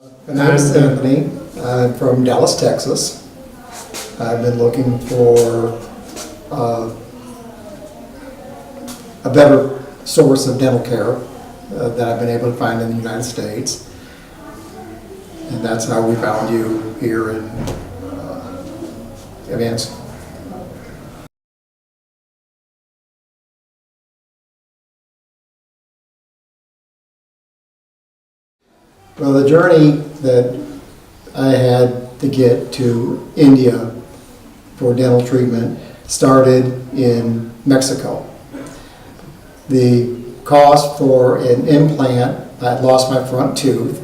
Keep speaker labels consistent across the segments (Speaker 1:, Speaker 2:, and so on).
Speaker 1: My name is Anthony. I'm from Dallas, Texas. I've been looking for a better source of dental care that I've been able to find in the United States. And that's how we found you here in Avance. Well, the journey that I had to get to India for dental treatment started in Mexico. The cost for an implant, I had lost my front tooth.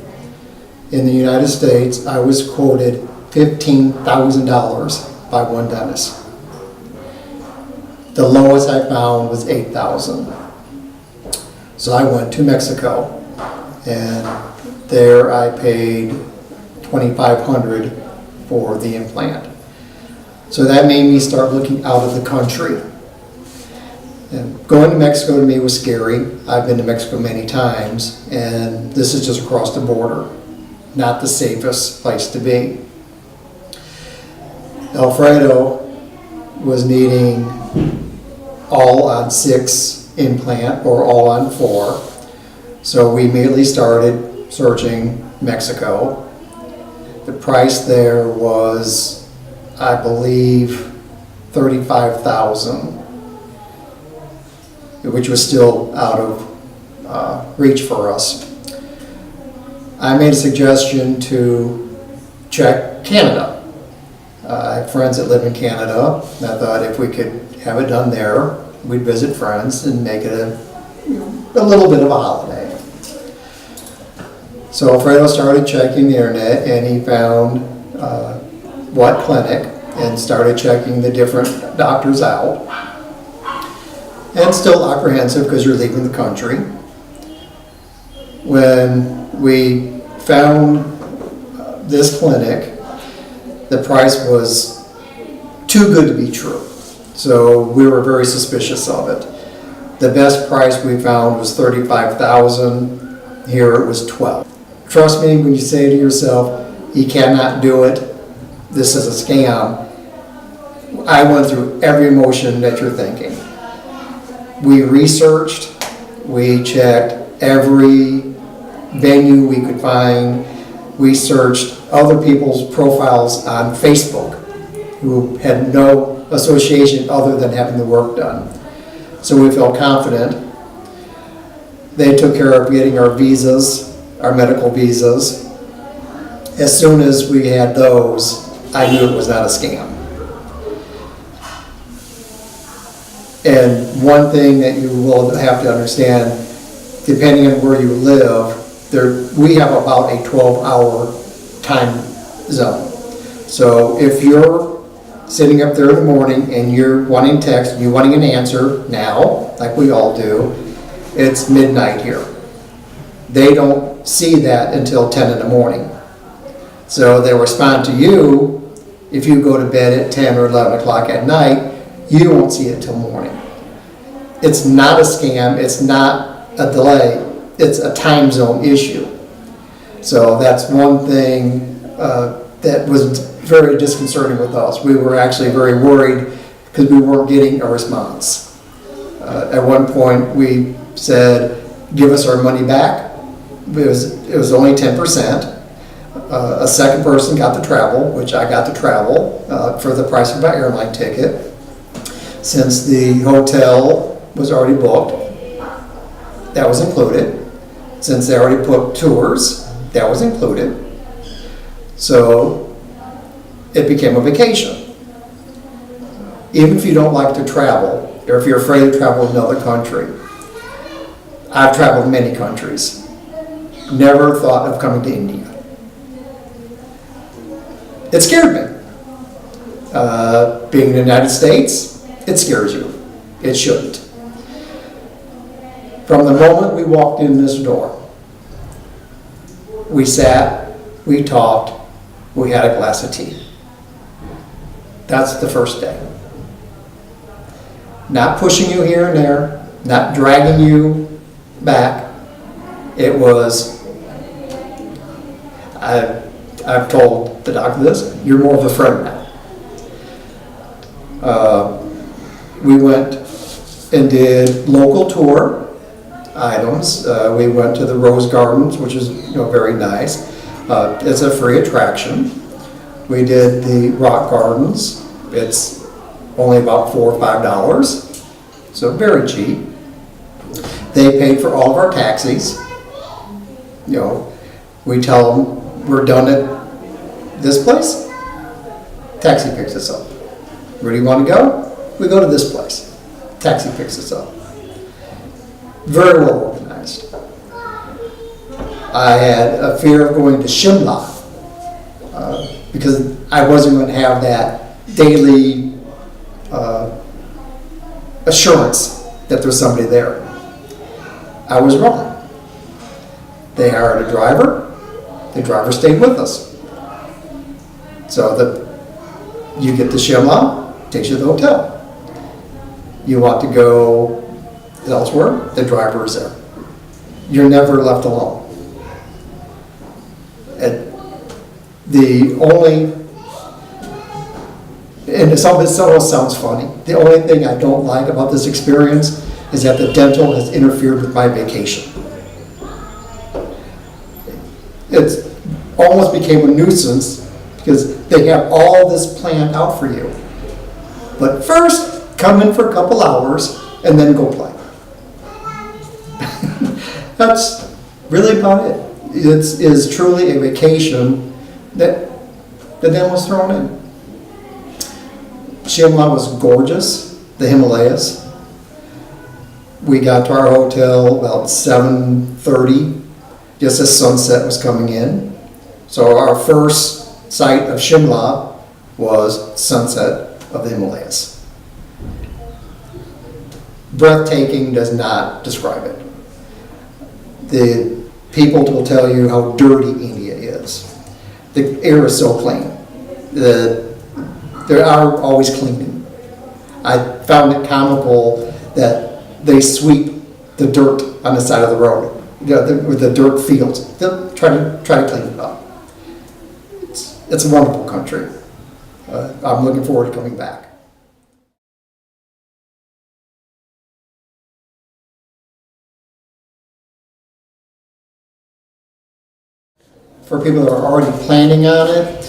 Speaker 1: In the United States, I was quoted $15,000 by one dentist. The lowest I found was $8,000. So I went to Mexico, and there I paid $2,500 for the implant. So that made me start looking out of the country. And going to Mexico to me was scary. I've been to Mexico many times, and this is just across the border. Not the safest place to be. Alfredo was needing all on 6 implant or all on 4. So we immediately started searching Mexico. The price there was, I believe, $35,000, which was still out of reach for us. I made a suggestion to check Canada. I have friends that live in Canada, and I thought if we could have it done there, we'd visit friends and make it a little bit of a holiday. So Alfredo started checking the internet, and he found what clinic and started checking the different doctors out. And still apprehensive because you're leaving the country. When we found this clinic, the price was too good to be true. So we were very suspicious of it. The best price we found was $35,000. Here it was $12,000. Trust me when you say to yourself, you cannot do it, this is a scam. I went through every emotion that you're thinking. We researched, we checked every venue we could find. We searched other people's profiles on Facebook who had no association other than having the work done. So we felt confident. They took care of getting our visas, our medical visas. As soon as we had those, I knew it was not a scam. And one thing that you will have to understand, depending on where you live, we have about a 12-hour time zone. So if you're sitting up there in the morning and you're wanting text, you're wanting an answer now, like we all do, it's midnight here. They don't see that until 10 in the morning. So they'll respond to you if you go to bed at 10 or 11 o'clock at night. You won't see it till morning. It's not a scam, it's not a delay, it's a time zone issue. So that's one thing that was very disconcerting with us. We were actually very worried because we weren't getting a response. At one point we said, give us our money back. It was only 10%. A second person got to travel, which I got to travel for the price of my airline ticket. Since the hotel was already booked, that was included. Since they already booked tours, that was included. So it became a vacation. Even if you don't like to travel, or if you're afraid to travel to another country, I've traveled many countries. Never thought of coming to India. It scared me. Being in the United States, it scares you. It shouldn't. From the moment we walked in this door, we sat, we talked, we had a glass of tea. That's the first day. Not pushing you here and there, not dragging you back. It was, I've told the doctor this, you're more of a friend now. We went and did local tour items. We went to the Rose Gardens, which is very nice. It's a free attraction. We did the Rock Gardens. It's only about $4 or $5, so very cheap. They paid for all of our taxis. We tell them we're done at this place. Taxi picks us up. Where do you want to go? We go to this place. Taxi picks us up. Very well organized. I had a fear of going to Shimla because I wasn't going to have that daily assurance that there's somebody there. I was wrong. They hired a driver. The driver stayed with us. So you get to Shimla, takes you to the hotel. You want to go elsewhere, the driver is there. You're never left alone. And some of it sounds funny, the only thing I don't like about this experience is that the dental has interfered with my vacation. It's almost became a nuisance because they have all this planned out for you. But first, come in for a couple hours and then go play. That's really about it. It is truly a vacation that the dental was thrown in. Shimla was gorgeous, the Himalayas. We got to our hotel about 7:30, just as sunset was coming in. So our first sight of Shimla was sunset of the Himalayas. Breathtaking does not describe it. The people will tell you how dirty India is. The air is so clean. They are always cleaning. I found it comical that they sweep the dirt on the side of the road, with the dirt fields. They'll try to clean it up. It's a wonderful country. I'm looking forward to coming back. For people that are already planning on it,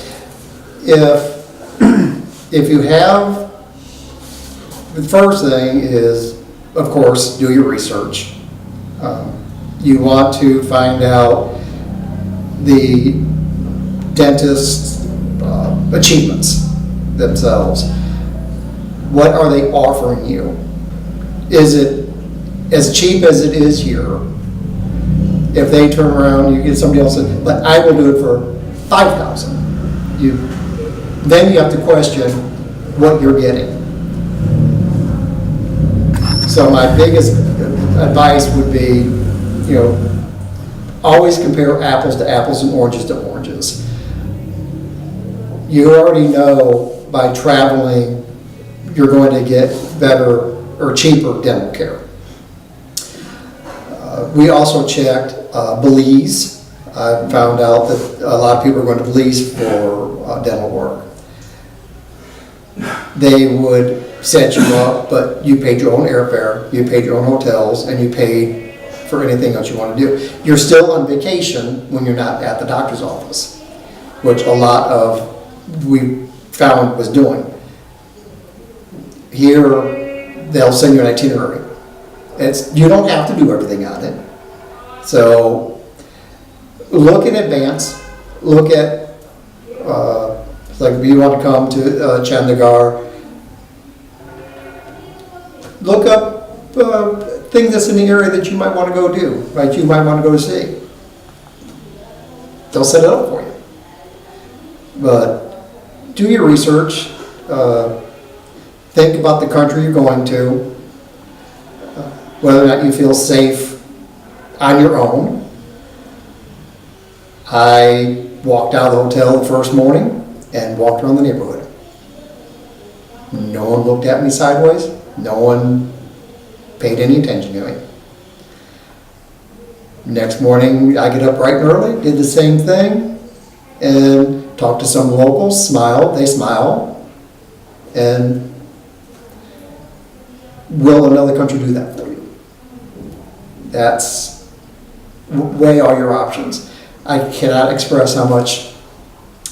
Speaker 1: if you have, the first thing is, of course, do your research. You want to find out the dentist's achievements themselves. What are they offering you? Is it as cheap as it is here? If they turn around, you get somebody else, but I will do it for $5,000. Then you have to question what you're getting. So my biggest advice would be, always compare apples to apples and oranges to oranges. You already know by traveling, you're going to get better or cheaper dental care. We also checked Belize. I found out that a lot of people are going to Belize for dental work. They would set you up, but you paid your own airfare, you paid your own hotels, and you paid for anything else you want to do. You're still on vacation when you're not at the doctor's office, which a lot of we found was doing. Here, they'll send you an itinerary. You don't have to do everything on it. So look in advance. Look at, like if you want to come to Chandigarh, look up things that's in the area that you might want to go do, right? You might want to go see. They'll set it up for you. But do your research. Think about the country you're going to. Whether or not you feel safe on your own. I walked out of the hotel the first morning and walked around the neighborhood. No one looked at me sideways. No one paid any attention to me. Next morning, I get up bright and early, did the same thing. and talk to some locals, they smile, and will another country do that for you? That's, weigh all your options. I cannot express how much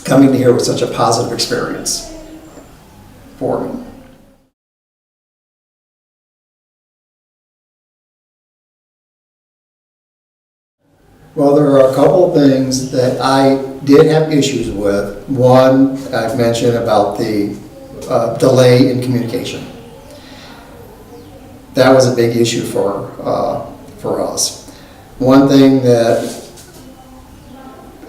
Speaker 1: coming to here was such a positive experience for me. Well, there are a couple of things that I did have issues with. One, I've mentioned about the delay in communication. That was a big issue for us. One thing that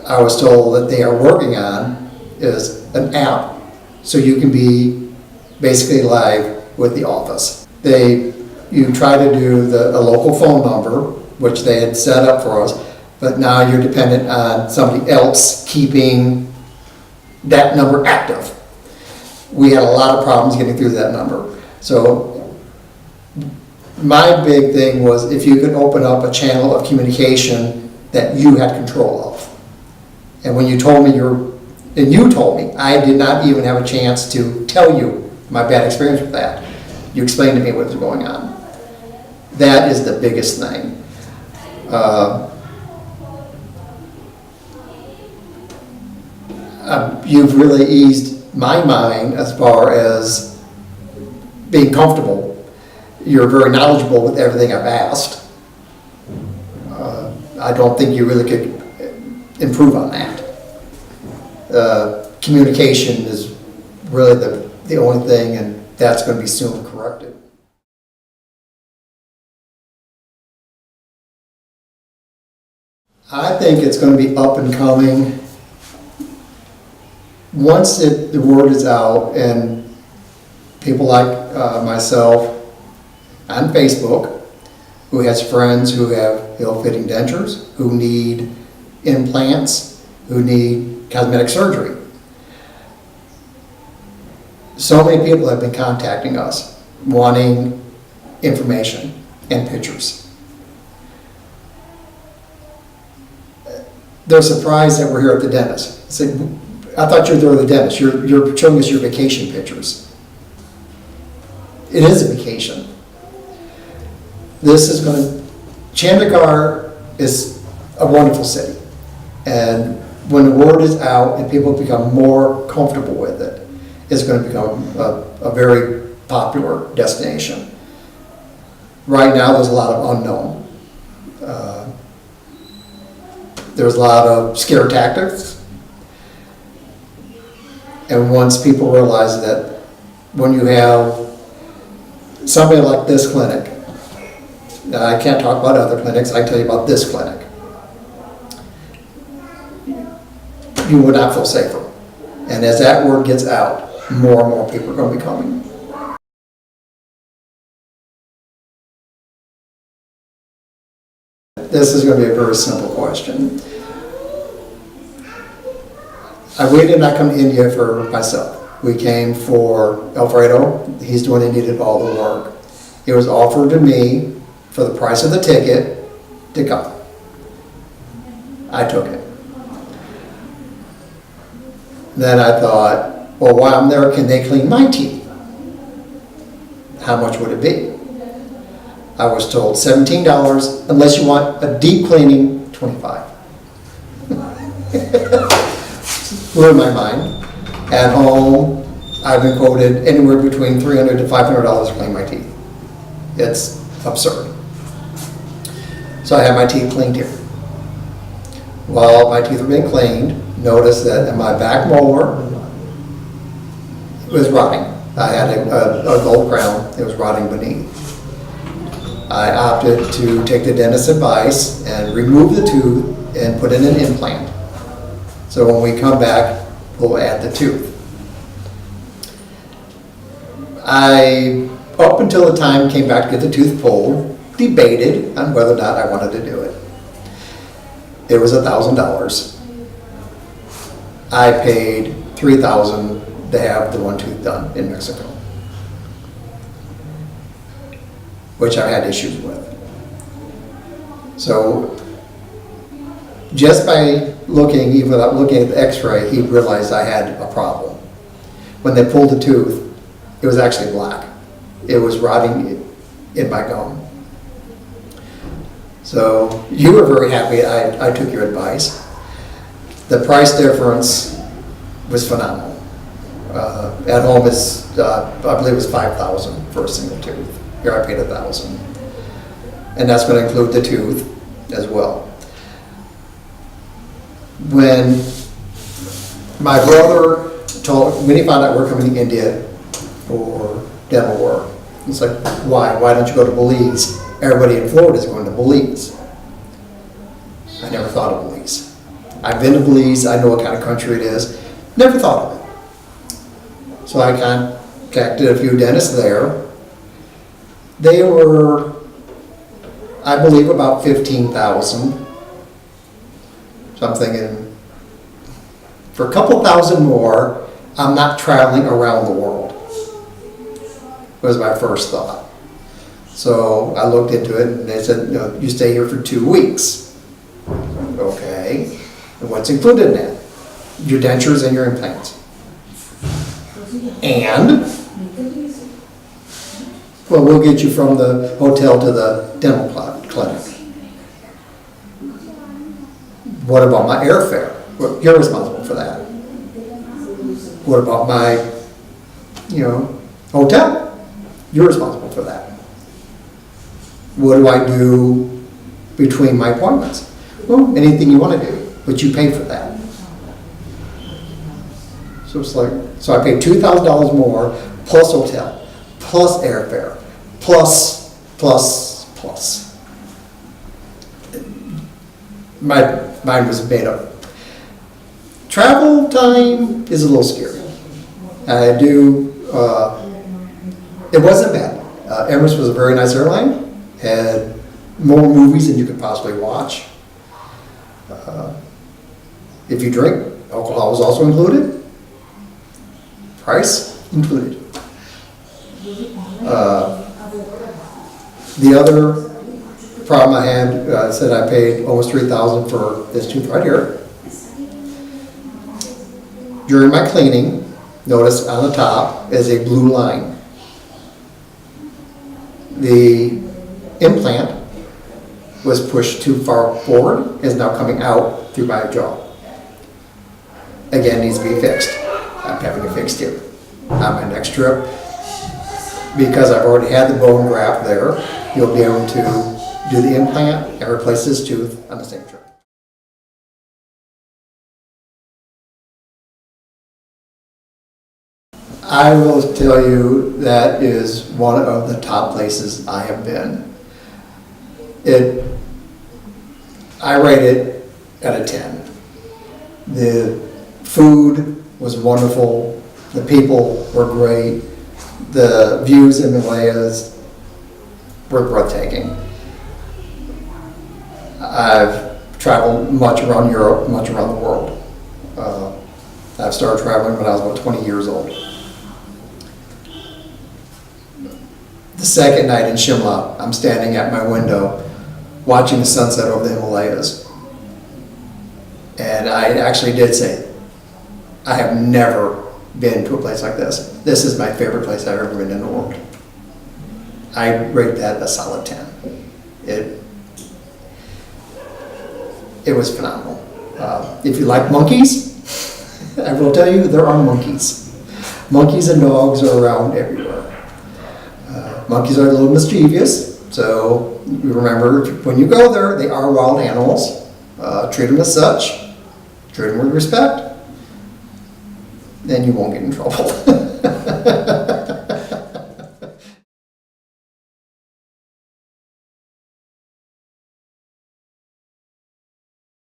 Speaker 1: I was told that they are working on is an app so you can be basically live with the office. You try to do a local phone number, which they had set up for us, but now you're dependent on somebody else keeping that number active. We had a lot of problems getting through that number. So my big thing was if you could open up a channel of communication that you had control of. And when you told me I did not even have a chance to tell you my bad experience with that. You explained to me what was going on. That is the biggest thing. You've really eased my mind as far as being comfortable. You're very knowledgeable with everything I've asked. I don't think you really could improve on that. Communication is really the only thing, and that's going to be soon corrected. I think it's going to be up and coming. Once the word is out and people like myself on Facebook, who has friends who have ill-fitting dentures, who need implants, who need cosmetic surgery. So many people have been contacting us wanting information and pictures. They're surprised that we're here at the dentist. Say, I thought you were there with the dentist. You're showing us your vacation pictures. It is a vacation. Chandigarh is a wonderful city. And when the word is out and people become more comfortable with it, it's going to become a very popular destination. Right now, there's a lot of unknown. There's a lot of scare tactics. And once people realize that when you have somebody like this clinic, I can't talk about other clinics, I can tell you about this clinic, you would not feel safer. And as that word gets out, more and more people are going to be coming. This is going to be a very simple question. We did not come to India for myself. We came for Alfredo. He's the one that needed all the work. It was offered to me for the price of the ticket to come. I took it. Then I thought, well, while I'm there, can they clean my teeth? How much would it be? I was told $17, unless you want a deep cleaning, $25. Blew my mind. At home, I've been quoted anywhere between $300 to $500 to clean my teeth. It's absurd. So I had my teeth cleaned here. While my teeth were being cleaned, noticed that in my back molar, it was rotting. I had a gold crown, it was rotting beneath. I opted to take the dentist's advice and remove the tooth and put in an implant. So when we come back, we'll add the tooth. Up until the time came back to get the tooth pulled, debated on whether or not I wanted to do it. It was $1,000. I paid $3,000 to have the one tooth done in Mexico, which I had issues with. So just by looking, even without looking at the x-ray, he realized I had a problem. When they pulled the tooth, it was actually black. It was rotting in my gum. So you were very happy I took your advice. The price difference was phenomenal. At home is, I believe it was $5,000 for a single tooth. Here I paid $1,000. And that's going to include the tooth as well. When my brother when he found out we're coming to India for dental work, he's like, why? Why don't you go to Belize? Everybody in Florida is going to Belize. I never thought of Belize. I've been to Belize, I know what kind of country it is. Never thought of it. So I contacted a few dentists there. They were, I believe, about 15,000. So I'm thinking, for a couple thousand more, I'm not traveling around the world. Was my first thought. So I looked into it, and they said, you stay here for 2 weeks. Okay. And what's included in that? Your dentures and your implants. And, well, we'll get you from the hotel to the dental clinic. What about my airfare? Well, you're responsible for that. What about my, hotel? You're responsible for that. What do I do between my appointments? Well, anything you want to do, but you pay for that. So it's like, so I paid $2,000 more, plus hotel, plus airfare, plus. My mind was made up. Travel time is a little scary. It wasn't bad. Emirates was a very nice airline, had more movies than you could possibly watch. If you drink, alcohol was also included. Price included. The other problem I had, said I paid almost $3,000 for this tooth right here. During my cleaning, notice on the top is a blue line. The implant was pushed too far forward, is now coming out through my jaw. Again, needs to be fixed. I'm having it fixed here. On my next trip, because I've already had the bone graft there, you'll be able to do the implant and replace this tooth on the same trip. I will tell you that is one of the top places I have been. I rate it at a 10. The food was wonderful. The people were great. The views in the Himalayas were breathtaking. I've traveled much around Europe, much around the world. I've started traveling when I was about 20 years old. The second night in Shimla, I'm standing at my window watching the sunset over the Himalayas. And I actually did say, I have never been to a place like this. This is my favorite place I've ever been in the world. I rate that a solid 10. It was phenomenal. If you like monkeys, I will tell you there are monkeys. Monkeys and dogs are around everywhere. Monkeys are a little mischievous, so remember, when you go there, they are wild animals. Treat them as such. Treat them with respect. Then you won't get in trouble.